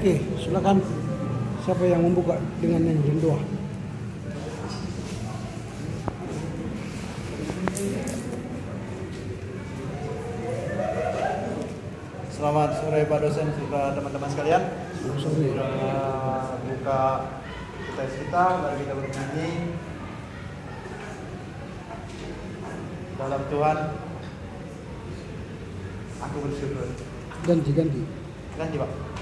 Oke, silakan. Siapa yang membuka dengan nyanyian doa? Selamat sore Pak dosen, juga teman-teman sekalian. Sore. Buka tes kita, mari kita bernyanyi. Dalam Tuhan, aku bersyukur. Ganti. Ganti Pak.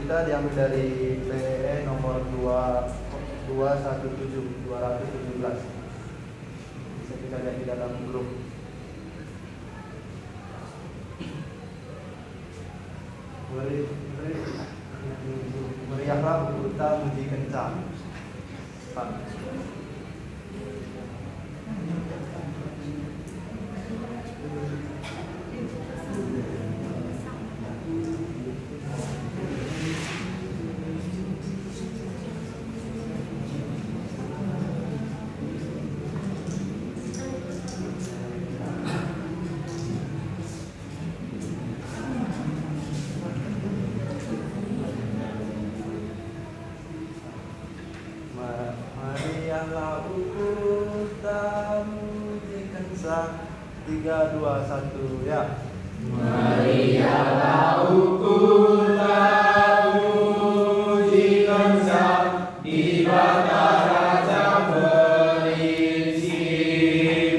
Kita diambil dari PE nomor 217 bisa kita lihat di dalam grup. Meriahlah kita muji kencang. Mariahlah kita muji kencang. 3, 2, 1 ya. Mariahlah kita muji kencang di bata raja pelisi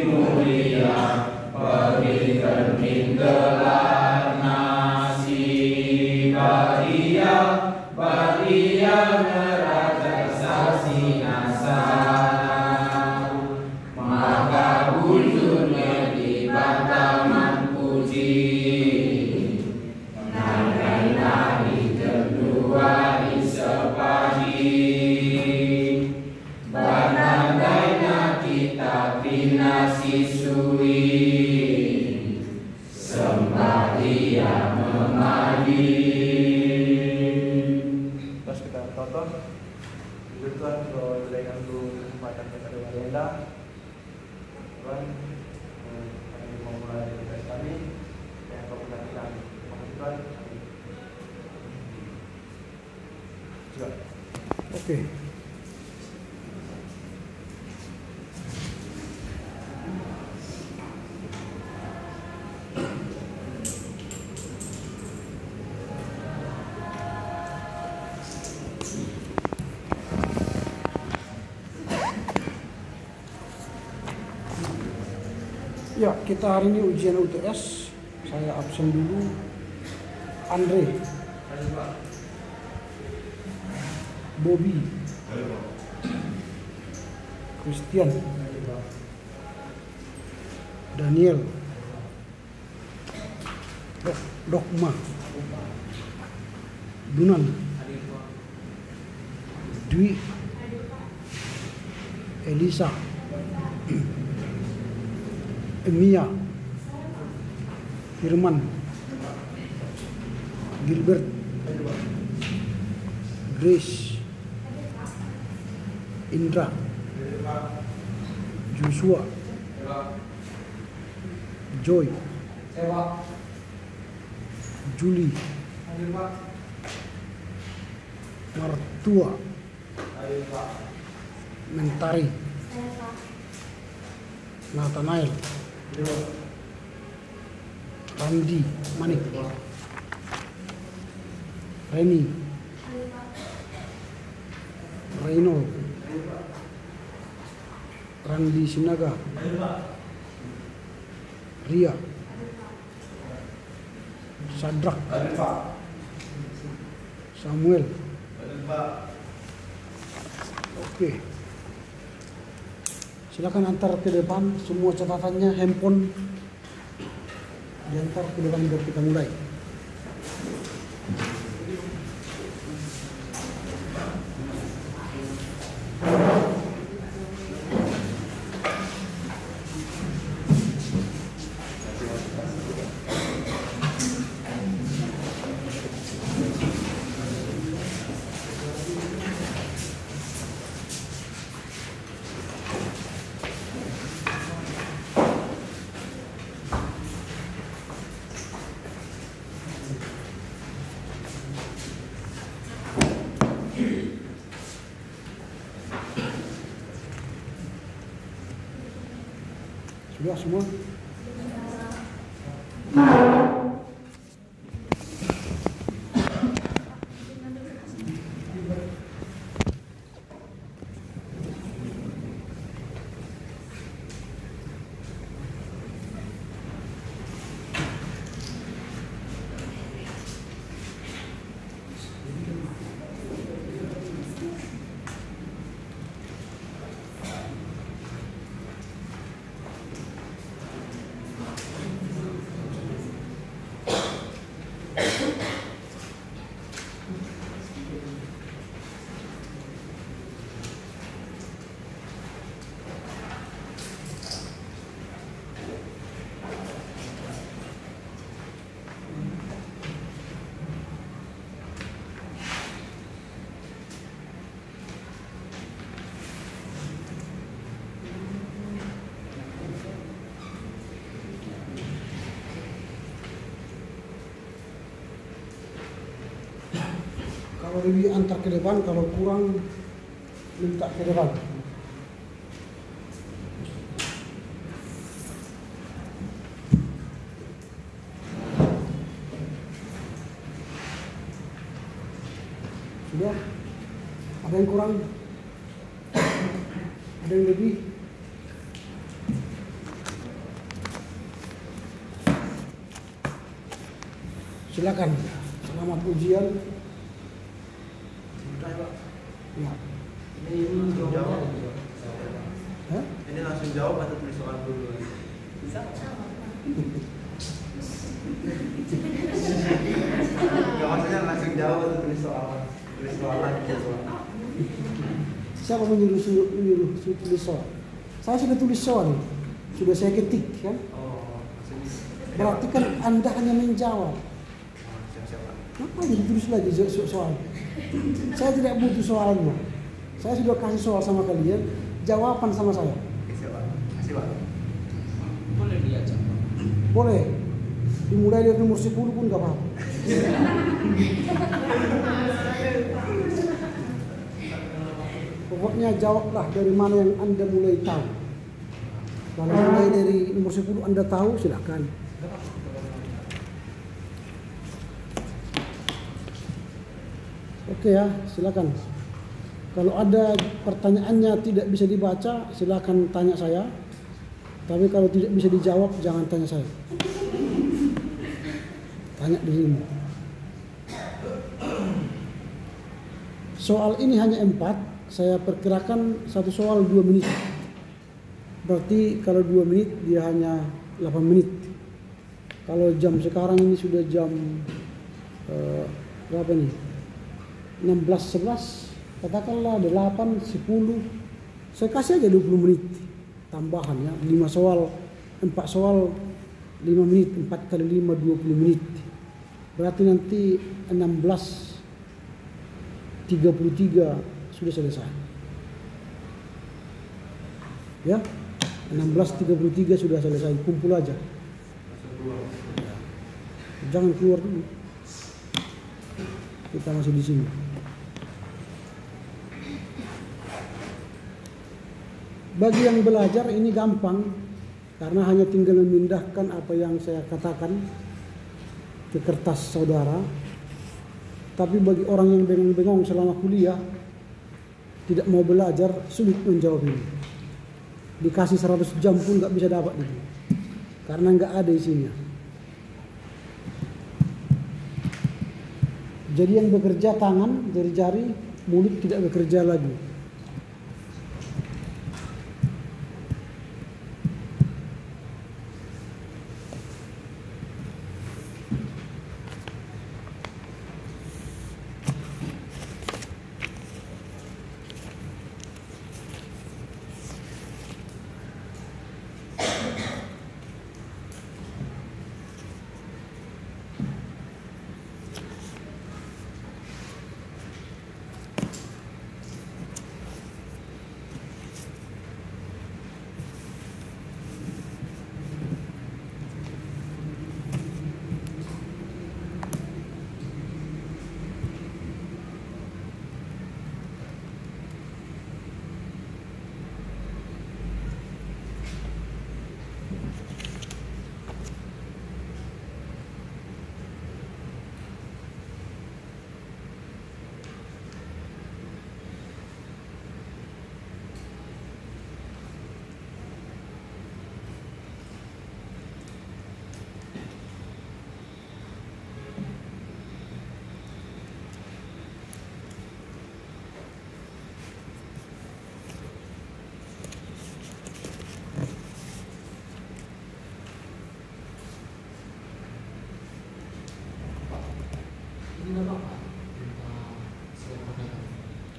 mulia, pergi gelar nasi baria neraja saksi nasana, maka bujurnya di bataman puji, nari kedua isepadi, banandainya kita pinasi sui, sembah dia memadi. Terus kita tonton. Tuhan, kalau berikan dulu kesempatan kepada Walianda. Tuhan, kami mau mulai tugas kami yang kau perhatikan. Tuhan, juga. Oke. Ya, kita hari ini ujian UTS. Saya absen dulu. Andre, Bobby, Christian, Daniel, Dokma, Dunan, Dwi, Elisa, Mia, Firman, Gilbert, Grace, Indra, Joshua, Joy, Julie, Martua, Mentari, Nathanael, Randi, Manik, Reni, Reino, Randi Sinaga, Ria, Sadrak, Samuel. Oke. Silakan antar ke depan semua catatannya, handphone diantar ke depan biar kita mulai. Sudah semua? Kalau lebih antar ke depan, kalau kurang minta ke depan. Sudah? Ada yang kurang? Ada yang lebih? Silakan. Selamat ujian. Ya. Ini jawab. Hah? Ini langsung jawab atau tulis soal dulu? Bisa? Gak maksudnya langsung jawab atau tulis soal? Tulis soal lagi. Siapa menyuruh tulis soal? Saya sudah tulis soal, sudah saya ketik kan? Oh, Berarti kan Anda hanya menjawab. Siap-siap. Ngapain ditulis lagi soal? Saya tidak butuh soalnya. Saya sudah kasih soal sama kalian, jawaban sama saya. Siap, Pak. Kasih, Pak. Boleh diajak. Boleh. Dimulai dari nomor 10 pun gak apa-apa. Pokoknya jawablah dari mana yang Anda mulai tahu. Kalau mulai dari nomor 10 Anda tahu, silakan. Oke ya, silakan. Kalau ada pertanyaannya tidak bisa dibaca, silakan tanya saya. Tapi kalau tidak bisa dijawab, jangan tanya saya. Tanya dirimu. Soal ini hanya 4, saya perkirakan satu soal 2 menit. Berarti kalau 2 menit dia hanya 8 menit. Kalau jam sekarang ini sudah jam berapa nih? 16.11, katakanlah 8, 10. Saya kasih aja 20 menit tambahan ya. 5 soal, 4 soal 5 menit, 4 kali 5 20 menit. Berarti nanti 16.33 sudah selesai. Ya, 16.33 sudah selesai. Kumpul aja. Jangan keluar dulu. Kita masih di sini. Bagi yang belajar ini gampang, karena hanya tinggal memindahkan apa yang saya katakan ke kertas saudara. Tapi bagi orang yang bengong-bengong selama kuliah, tidak mau belajar, sulit menjawab ini. Dikasih 100 jam pun nggak bisa dapat itu, karena nggak ada isinya. Jadi yang bekerja tangan, jari-jari, mulut tidak bekerja lagi.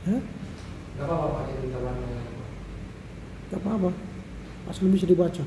Hah? Gak apa-apa Pak, jadi minta warnanya. Gak apa-apa, asli bisa dibaca.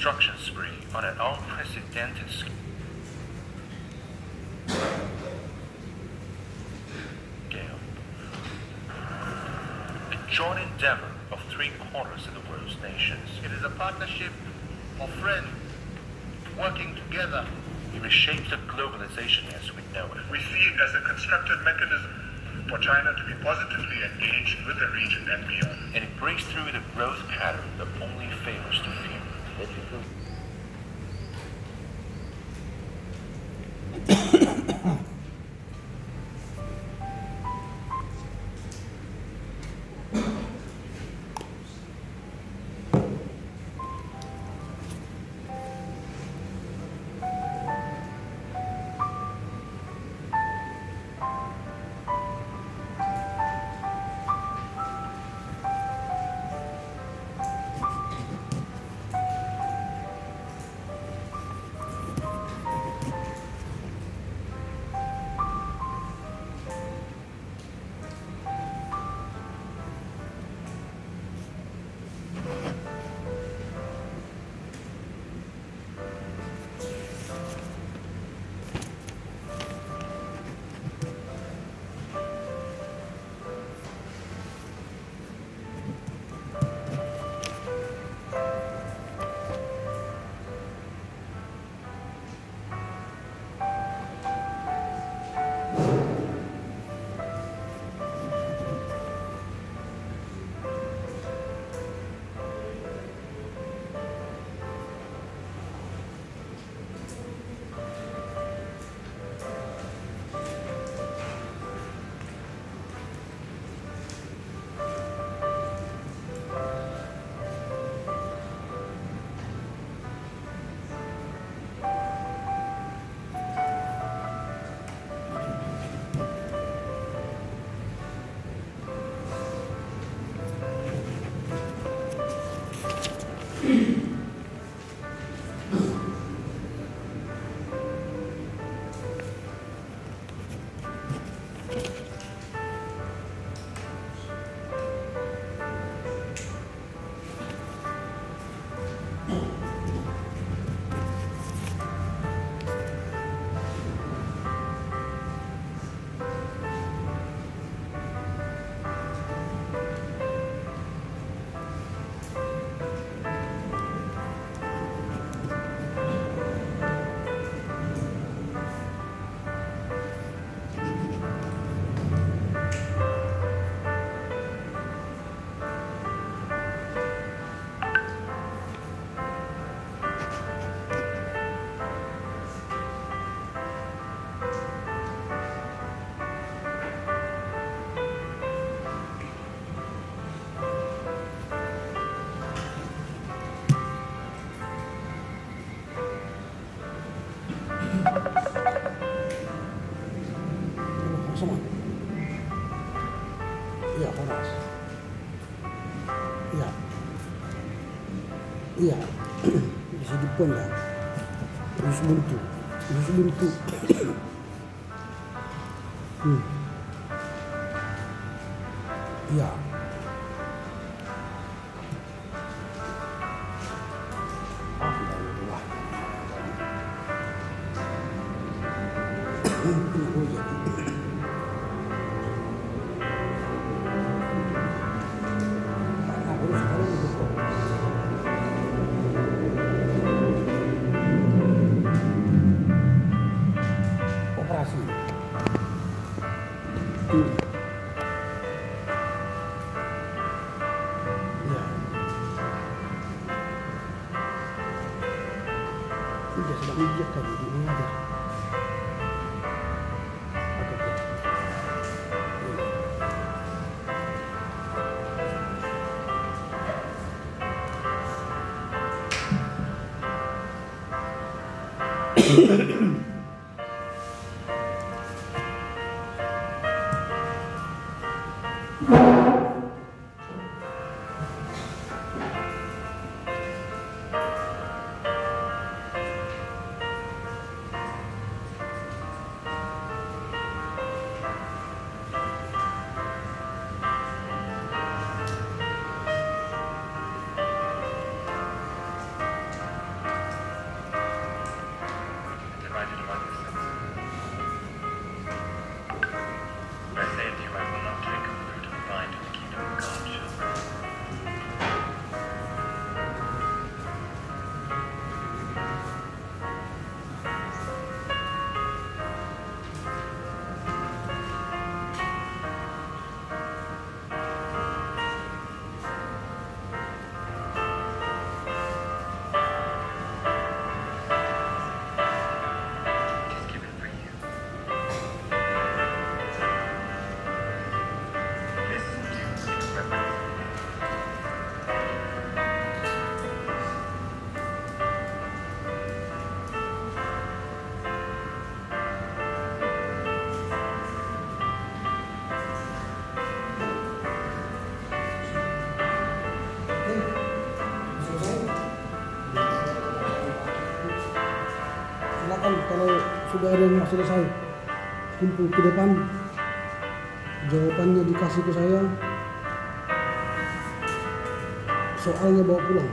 destruction spree on an unprecedented scale. A joint endeavor of 3/4 of the world's nations. It is a partnership of friends working together. It reshapes the globalization as we know it. We see it as a constructive mechanism for China to be positively engaged with the region and beyond. And it breaks through the growth pattern that only favors the few. Sama. Iya, panas. Iya. Iya. Bisa dipendang. Terus buntu. Terus buntu. Iya. Operasi. Iya. Sudah sedang ujian tadi di mengajar. sudah ada yang selesai, kumpul ke depan, jawabannya dikasih ke saya, soalnya bawa pulang.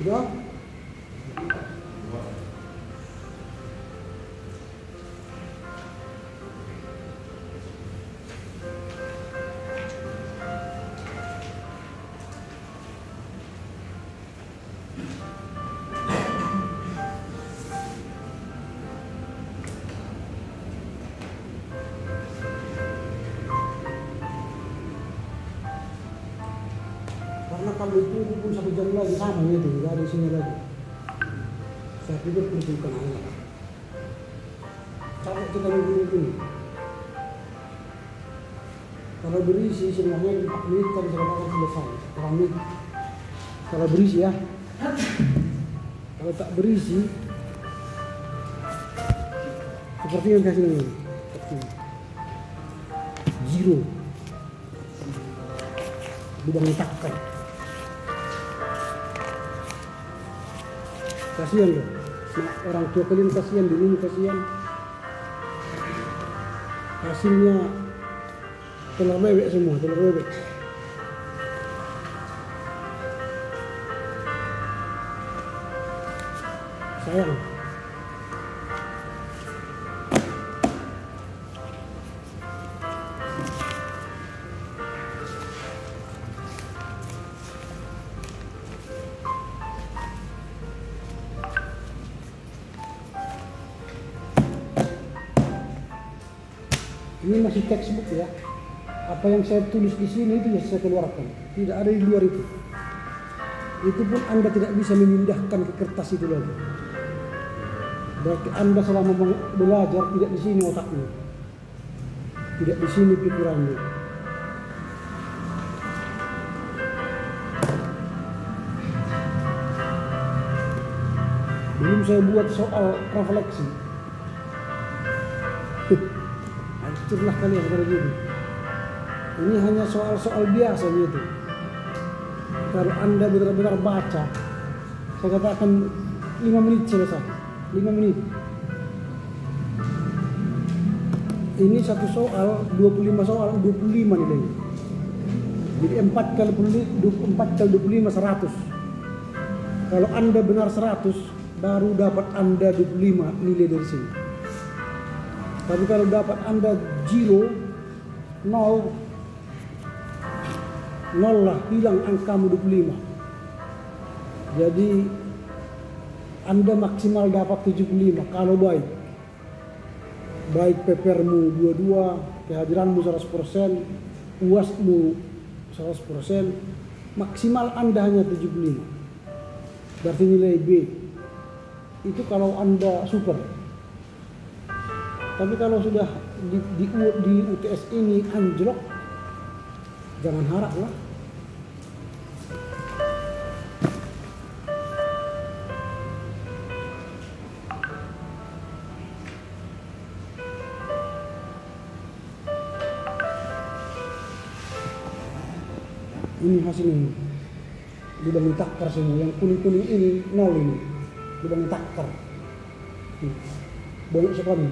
Sudah? Karena kalau itu pun 1 jam lagi sama itu, nggak ada sini lagi. Saya pikir perlukan air. Capek kita nunggu ini. Kalau berisi sebenarnya 4 menit kan sudah selesai. 4 menit. Kalau berisi ya. Kalau tak berisi, seperti yang kasih ini. Zero. Lubang letakkan. Kasihan loh, nah, orang tua kalian kasihan, dirimu kasihan. Hasilnya telur bebek semua, telur bebek. Sayang. Ini masih textbook ya. Apa yang saya tulis di sini itu yang saya keluarkan. Tidak ada di luar itu. Itu pun Anda tidak bisa memindahkan ke kertas itu lagi. Berarti Anda selama belajar tidak di sini otaknya. Tidak di sini pikirannya. Belum saya buat soal refleksi. Hancurlah kalian kalau gitu. Ini hanya soal-soal biasa gitu. Kalau Anda benar-benar baca, saya katakan 5 menit selesai. 5 menit. Ini satu soal, 25 soal, 25 nilainya. Jadi 4 kali 25, 100. Kalau Anda benar 100, baru dapat Anda 25 nilai dari sini. Tapi kalau dapat Anda 0, 0 lah, hilang angkamu 25. Jadi Anda maksimal dapat 75 kalau baik. Baik PPR-mu 22, kehadiranmu 100%, UASmu 100%, maksimal Anda hanya 75. Berarti nilai B. Itu kalau Anda super. Tapi kalau sudah di UTS ini anjlok, jangan harap lah. Ini hasilnya. Lubang takar semua. Yang kuning-kuning ini 0 ini. Lubang takar. Banyak sekali.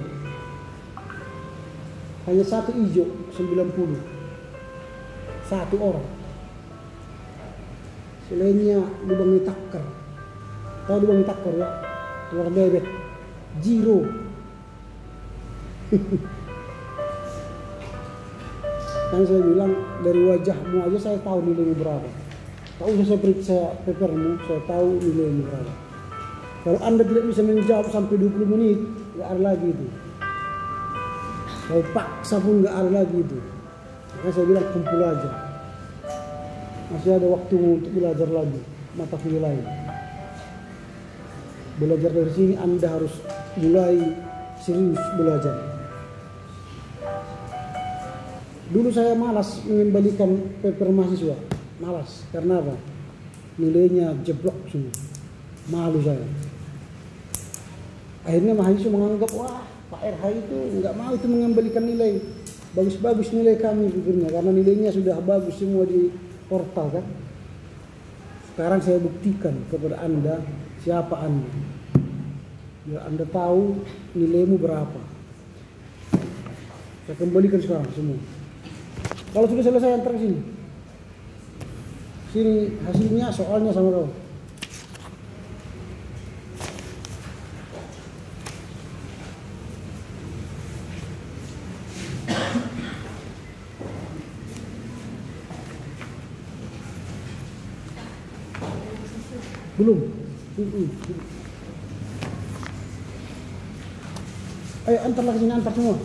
Hanya satu hijau 90. Satu orang. Selainnya lubang takar. Tahu lubang takar ya? Telur bebek. Zero. Kan saya bilang dari wajahmu aja saya tahu nilainya berapa. Tak usah saya periksa papermu, saya tahu nilainya berapa. Kalau Anda tidak bisa menjawab sampai 20 menit, nggak ada lagi itu. Kalau paksa pun nggak ada lagi itu. Makanya saya bilang kumpul aja. Masih ada waktu untuk belajar lagi mata kuliah lain. Belajar dari sini Anda harus mulai serius belajar. Dulu saya malas mengembalikan paper mahasiswa, malas. Karena apa? Nilainya jeblok semua, malu saya. Akhirnya mahasiswa menganggap, wah Pak RH itu nggak mau itu mengembalikan nilai, bagus-bagus nilai kami pikirnya, karena nilainya sudah bagus semua di portal kan. Sekarang saya buktikan kepada Anda siapa Anda, biar Anda tahu nilaimu berapa. Saya kembalikan sekarang semua. Kalau sudah selesai antar sini. Sini hasilnya soalnya sama kau. Belum. Ayo antarlah ke sini, antar semua.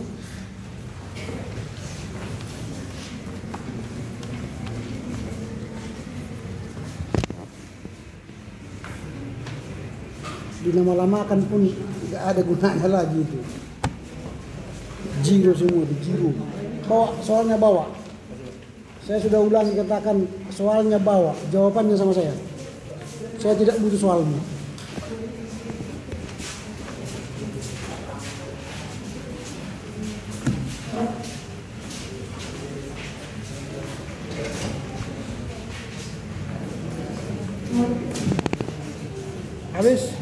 Dilama-lamakan pun nggak ada gunanya lagi itu. Zero semua itu, zero. Bawa soalnya bawa. Saya sudah ulangi katakan soalnya bawa, jawabannya sama saya. Saya tidak butuh soalnya. Habis.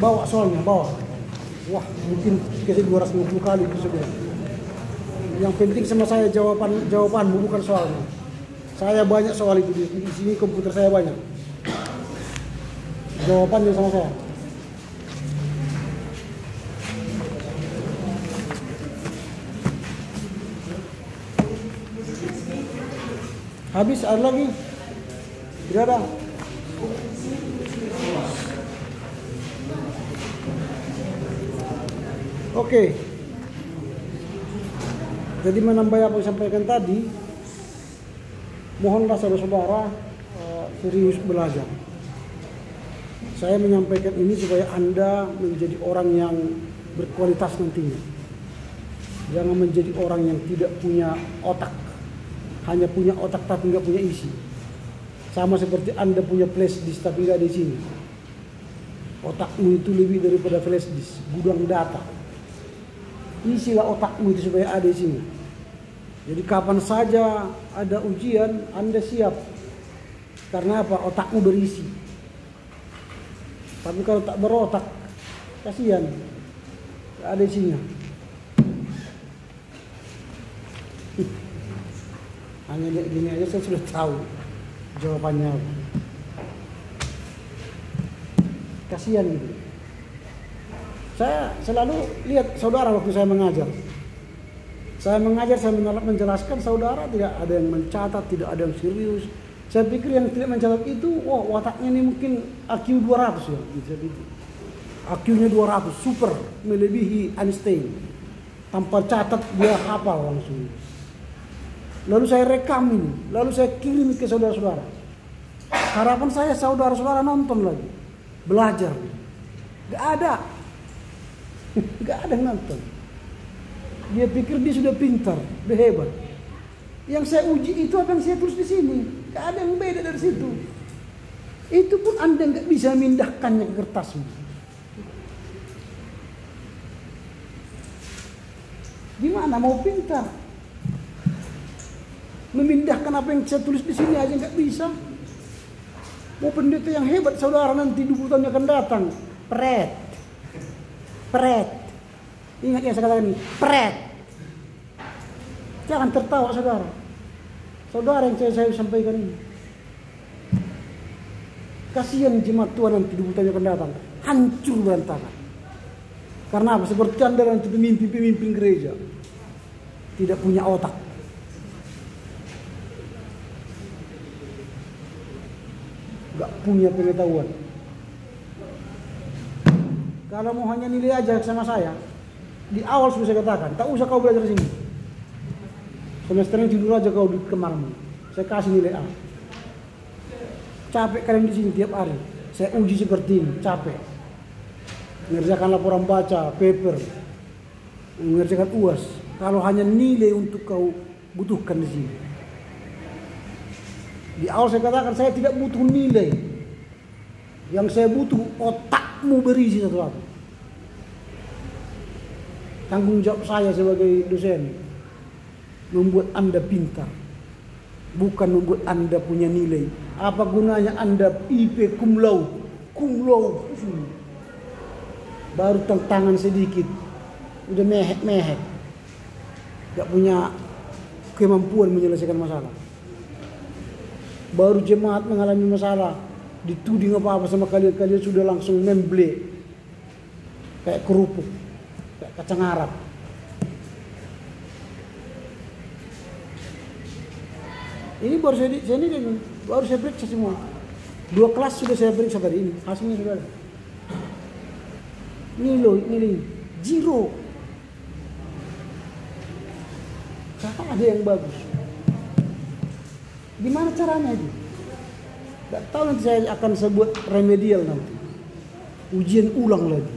Bawa soalnya, bawa. Wah, mungkin kasih 250 kali itu sudah. Yang penting sama saya jawabanmu bukan soalnya. Saya banyak soal itu di sini, komputer saya banyak. Jawabannya sama saya. Habis ada lagi? Tidak ada. Oke. Jadi menambah apa yang sampaikan tadi, mohonlah saudara-saudara serius belajar. Saya menyampaikan ini supaya Anda menjadi orang yang berkualitas nantinya. Jangan menjadi orang yang tidak punya otak. Hanya punya otak tapi nggak punya isi. Sama seperti Anda punya flash disk tapi nggak ada isinya. Otakmu itu lebih daripada flash disk, gudang data. Isilah otakmu itu supaya ada isinya. Jadi kapan saja ada ujian, Anda siap. Karena apa? Otakmu berisi. Tapi kalau tak berotak, kasihan, gak ada isinya. Hanya gini aja saya sudah tahu jawabannya apa. Kasihan gitu. Saya selalu lihat saudara waktu saya mengajar. Saya menjelaskan, saudara tidak ada yang mencatat, tidak ada yang serius. Saya pikir yang tidak mencatat itu, wah wataknya ini mungkin IQ 200 ya. Gitu. IQ-nya 200, super, melebihi Einstein. Tanpa catat dia hafal langsung. Lalu saya rekam ini, lalu saya kirim ke saudara-saudara. Harapan saya saudara-saudara nonton lagi, belajar. Gak ada. Gak ada yang nonton. Dia pikir dia sudah pintar, dia hebat. Yang saya uji itu apa yang saya tulis di sini. Gak ada yang beda dari situ. Itu pun Anda nggak bisa memindahkannya ke kertasmu. Gimana mau pintar? Memindahkan apa yang saya tulis di sini aja nggak bisa. Mau pendeta yang hebat saudara nanti 20 tahun yang akan datang. Pret. Ingat ya saya katakan ini. Pret. Jangan tertawa saudara. Saudara yang saya sampaikan ini. Kasihan jemaat Tuhan nanti 20 tahun yang akan datang. Hancur berantakan. Karena apa? Seperti Anda nanti pemimpin gereja. Tidak punya otak. Gak punya pengetahuan. Kalau mau hanya nilai aja sama saya, di awal sudah saya katakan, tak usah kau belajar sini. Semester ini tidur aja kau di kamarmu. Saya kasih nilai A. Capek kalian di sini tiap hari. Saya uji seperti ini, capek. Mengerjakan laporan baca, paper, mengerjakan UAS. Kalau hanya nilai untuk kau butuhkan di sini. Di awal saya katakan saya tidak butuh nilai. Yang saya butuh otakmu berisi sesuatu. Tanggung jawab saya sebagai dosen membuat Anda pintar, bukan membuat Anda punya nilai. Apa gunanya Anda IP cum laude, baru tangan sedikit udah mehek, gak punya kemampuan menyelesaikan masalah. Baru jemaat mengalami masalah, dituding apa-apa sama kalian sudah langsung memble kayak kerupuk, kayak kacang Arab. Ini baru saya periksa semua. 2 kelas sudah saya periksa tadi ini, hasilnya sudah ada. Nilai zero. Kakak ada yang bagus. Gimana caranya itu? Gak tahu, nanti saya akan sebut remedial nanti. Ujian ulang lagi.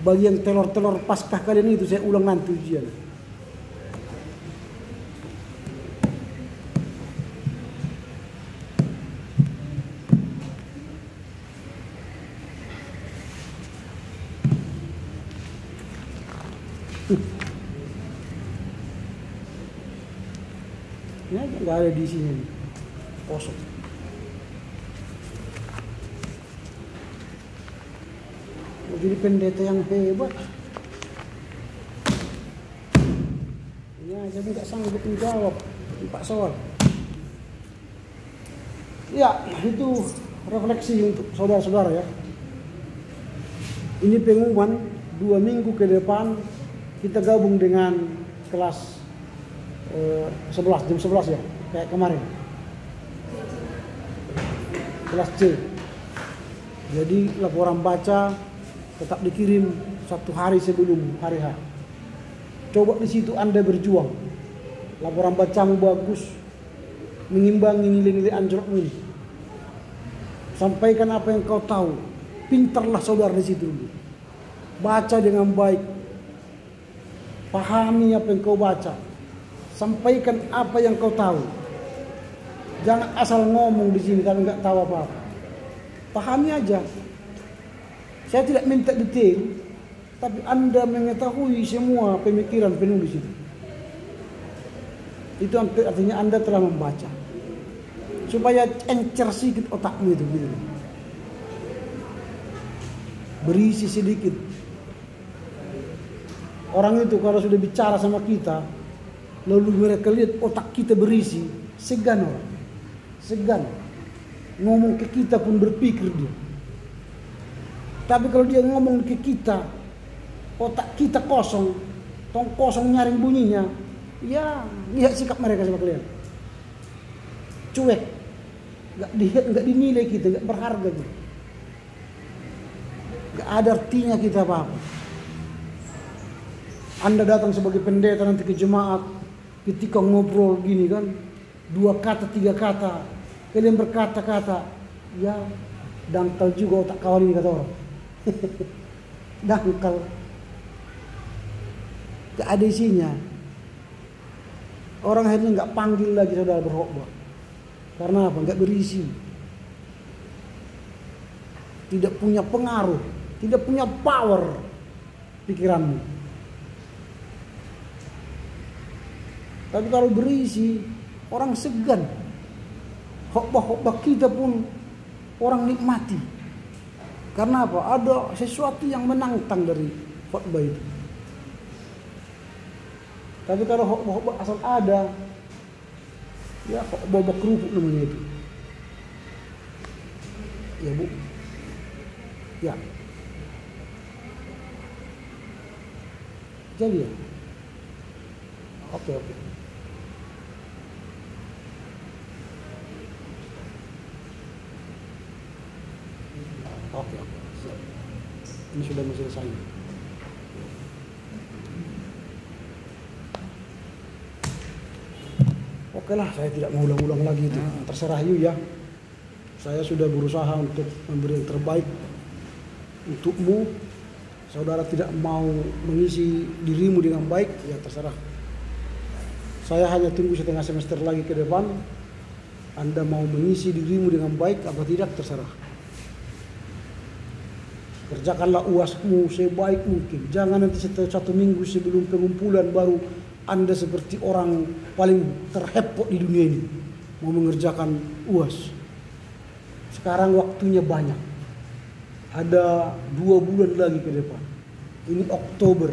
Bagi yang telur-telur paskah kalian itu saya ulang nanti ujian. Ini nggak ada di sini, kosong. Mau jadi pendeta yang hebat. Ini aja nggak sanggup menjawab Pak soal. Ya, itu refleksi untuk saudara-saudara ya. Ini pengumuman 2 minggu ke depan kita gabung dengan kelas 11 jam 11 ya, kayak kemarin. Kelas C. Jadi laporan baca tetap dikirim 1 hari sebelum hari H. Coba di situ Anda berjuang. Laporan bacamu bagus, mengimbangi nilai-nilai anjlokmu ini. Sampaikan apa yang kau tahu. Pintarlah saudara di situ dulu. Baca dengan baik. Pahami apa yang kau baca. Sampaikan apa yang kau tahu. Jangan asal ngomong di sini tapi nggak tahu apa-apa. Pahami aja. Saya tidak minta detail, tapi Anda mengetahui semua pemikiran penulis itu. Itu artinya Anda telah membaca. Supaya encer sedikit otakmu itu gitu. Berisi sedikit. Orang itu kalau sudah bicara sama kita, lalu mereka lihat otak kita berisi, segan orang. Segan. Ngomong ke kita pun berpikir dia. Tapi kalau dia ngomong ke kita, otak kita kosong, tong kosong nyaring bunyinya, ya lihat sikap mereka sama kalian. Cuek. Gak dinilai kita, gak berharga gitu. Gak ada artinya kita apa-apa. Anda datang sebagai pendeta nanti ke jemaat, ketika ngobrol gini kan, 2 kata 3 kata, kalian berkata-kata, ya dangkal juga otak kawan ini kata orang. Dangkal, gak ada isinya. Orang akhirnya nggak panggil lagi saudara berkhotbah. Karena apa? Nggak berisi. Tidak punya pengaruh, tidak punya power pikiranmu. Tapi kalau berisi, orang segan. Khotbah-khotbah kita pun orang nikmati. Karena apa? Ada sesuatu yang menantang dari khotbah itu. Tapi kalau khotbah asal ada, ya khotbah kerupuk namanya itu. Ya Bu. Ya. Jadi ya. Oke. Oke. Ini sudah selesai. Oke lah, saya tidak mau ulang-ulang lagi itu. Terserah you ya. Saya sudah berusaha untuk memberi yang terbaik untukmu. Saudara tidak mau mengisi dirimu dengan baik, ya terserah. Saya hanya tunggu setengah semester lagi ke depan. Anda mau mengisi dirimu dengan baik apa tidak, terserah. Kerjakanlah UASmu sebaik mungkin. Jangan nanti satu minggu sebelum pengumpulan baru Anda seperti orang paling terhepok di dunia ini mau mengerjakan UAS. Sekarang waktunya banyak. Ada 2 bulan lagi ke depan. Ini Oktober.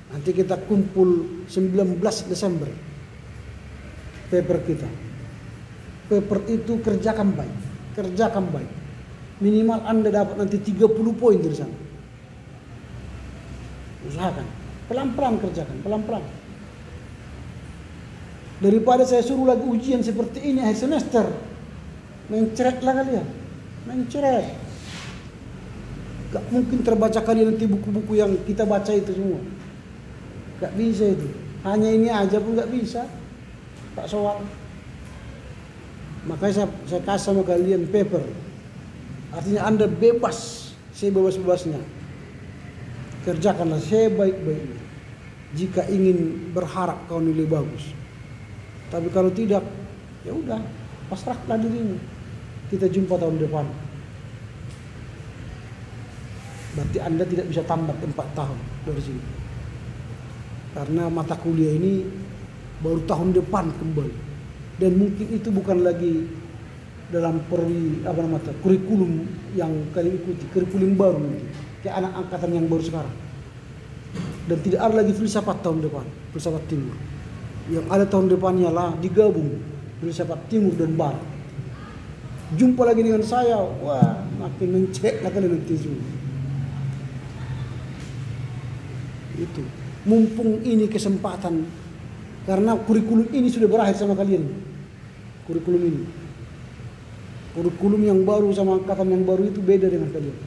Nanti kita kumpul 19 Desember. Paper kita. Paper itu kerjakan baik. Kerjakan baik. Minimal Anda dapat nanti 30 poin dari sana. Usahakan. Pelan-pelan kerjakan. Pelan-pelan. Daripada saya suruh lagi ujian seperti ini akhir semester. Mencretlah kalian. Mencret. Gak mungkin terbaca kalian nanti buku-buku yang kita baca itu semua. Gak bisa itu. Hanya ini aja pun gak bisa. Tak soal. Makanya saya kasih sama kalian paper. Artinya Anda bebas. Sebebas-bebasnya. Kerjakanlah sebaik-baiknya. Jika ingin berharap kau nilai bagus. Tapi kalau tidak, ya udah, pasrahlah dirimu. Kita jumpa tahun depan. Berarti Anda tidak bisa tambah 4 tahun dari sini. Karena mata kuliah ini baru tahun depan kembali. Dan mungkin itu bukan lagi dalam kurikulum yang kalian ikuti, kurikulum baru nanti. Kayak anak angkatan yang baru sekarang. Dan tidak ada lagi filsafat tahun depan, filsafat timur. Yang ada tahun depannya lah digabung filsafat timur dan barat. Jumpa lagi dengan saya, wah makin mencek lah kalian nanti semua. Itu mumpung ini kesempatan karena kurikulum ini sudah berakhir sama kalian. Kurikulum yang baru sama angkatan yang baru itu beda dengan kalian.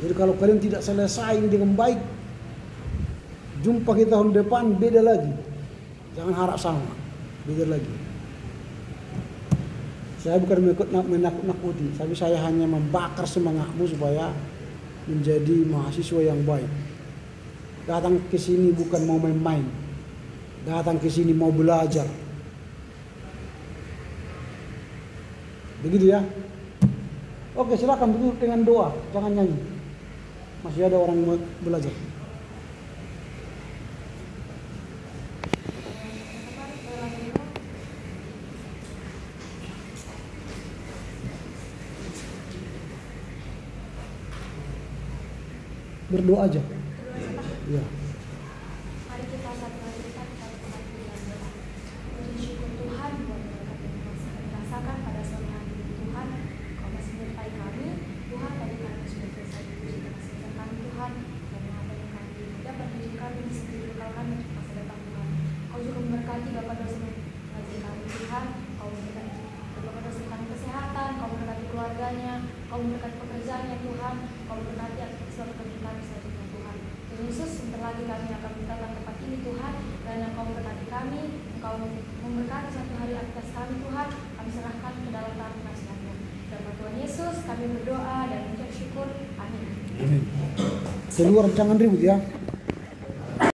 Jadi kalau kalian tidak selesai dengan baik, jumpa kita tahun depan beda lagi. Jangan harap sama, beda lagi. Saya bukan menakut-nakuti, tapi saya hanya membakar semangatmu supaya menjadi mahasiswa yang baik. Datang ke sini bukan mau main-main. Datang ke sini mau belajar. Begitu ya. Oke, silakan duduk dengan doa, jangan nyanyi. Masih ada orang yang mau belajar. Berdoa aja. Ya. Mari kita satu kali kita kembali dalam doa. Puji syukur Tuhan buat berkat yang masih kami rasakan pada sore hari ini Tuhan. Kau masih menyertai kami. Tuhan, tadi kami sudah selesai puji dan kasih kami Tuhan. Dan apa yang kami dapat puji kami di sini lokal kami untuk masa datang Tuhan. Kau juga memberkati Bapak dosen ngaji kami Tuhan. Kau memberkati Bapak dosen kami kesehatan. Kau memberkati keluarganya. Kau memberkati pekerjaannya Tuhan. Kau memberkati aktivitas pekerjaan kami selanjutnya Tuhan. Yesus, sebentar lagi kami akan meninggalkan tempat ini Tuhan, dan Engkau memberkati kami, Engkau memberkati satu hari aktivitas kami Tuhan, kami serahkan ke dalam tangan kasih-Nya. Dalam Tuhan Yesus kami berdoa dan mengucap syukur. Amin. Keluar jangan ribut ya.